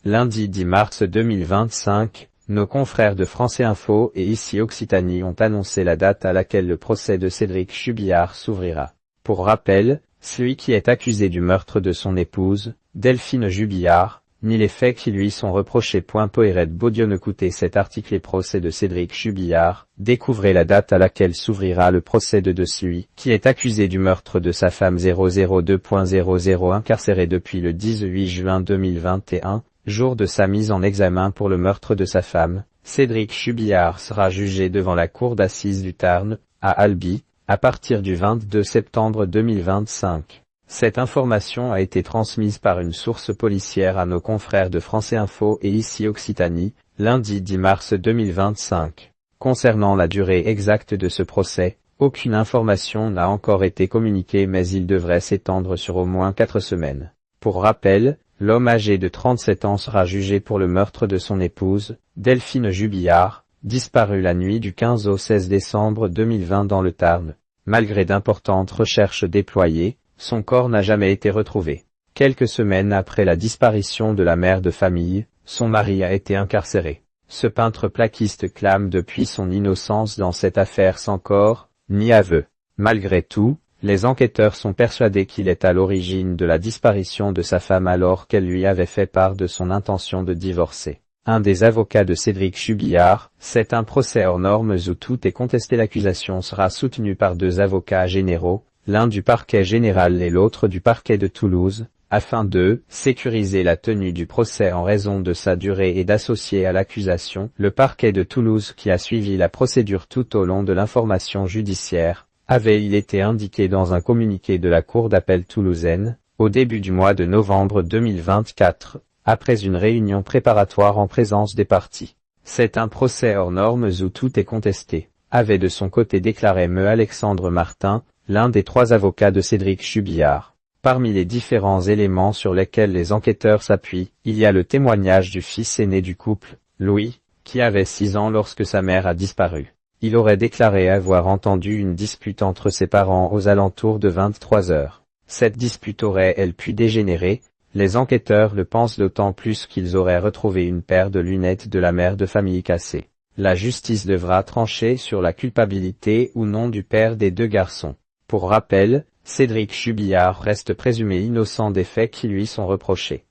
lundi 10 mars 2025, nos confrères de France Info et Ici Occitanie ont annoncé la date à laquelle le procès de Cédric Chubillard s'ouvrira. Pour rappel, celui qui est accusé du meurtre de son épouse, Delphine Jubillard, ni les faits qui lui sont reprochés. Poiret Baudio. Écoutez cet article. Les procès de Cédric Chubillard. Découvrez la date à laquelle s'ouvrira le procès de celui qui est accusé du meurtre de sa femme. 002.00 incarcéré depuis le 18 juin 2021, jour de sa mise en examen pour le meurtre de sa femme. Cédric Chubillard sera jugé devant la cour d'assises du Tarn, à Albi, à partir du 22 septembre 2025. Cette information a été transmise par une source policière à nos confrères de France Info et Ici Occitanie, lundi 10 mars 2025. Concernant la durée exacte de ce procès, aucune information n'a encore été communiquée, mais il devrait s'étendre sur au moins 4 semaines. Pour rappel, l'homme âgé de 37 ans sera jugé pour le meurtre de son épouse, Delphine Jubillard, disparue la nuit du 15 au 16 décembre 2020 dans le Tarn. Malgré d'importantes recherches déployées, son corps n'a jamais été retrouvé. Quelques semaines après la disparition de la mère de famille, son mari a été incarcéré. Ce peintre plaquiste clame depuis son innocence dans cette affaire sans corps, ni aveu. Malgré tout, les enquêteurs sont persuadés qu'il est à l'origine de la disparition de sa femme alors qu'elle lui avait fait part de son intention de divorcer. Un des avocats de Cédric Chubillard, c'est un procès hors normes où tout est contesté. L'accusation sera soutenue par 2 avocats généraux, l'un du parquet général et l'autre du parquet de Toulouse, afin de sécuriser la tenue du procès en raison de sa durée et d'associer à l'accusation le parquet de Toulouse qui a suivi la procédure tout au long de l'information judiciaire, avait-il été indiqué dans un communiqué de la Cour d'appel toulousaine, au début du mois de novembre 2024, après une réunion préparatoire en présence des parties. C'est un procès hors normes où tout est contesté, avait de son côté déclaré M. Alexandre Martin, l'un des 3 avocats de Cédric Chubillard. Parmi les différents éléments sur lesquels les enquêteurs s'appuient, il y a le témoignage du fils aîné du couple, Louis, qui avait 6 ans lorsque sa mère a disparu. Il aurait déclaré avoir entendu une dispute entre ses parents aux alentours de 23 heures. Cette dispute aurait elle pu dégénérer, les enquêteurs le pensent d'autant plus qu'ils auraient retrouvé une paire de lunettes de la mère de famille cassée. La justice devra trancher sur la culpabilité ou non du père des 2 garçons. Pour rappel, Cédric Chubillard reste présumé innocent des faits qui lui sont reprochés.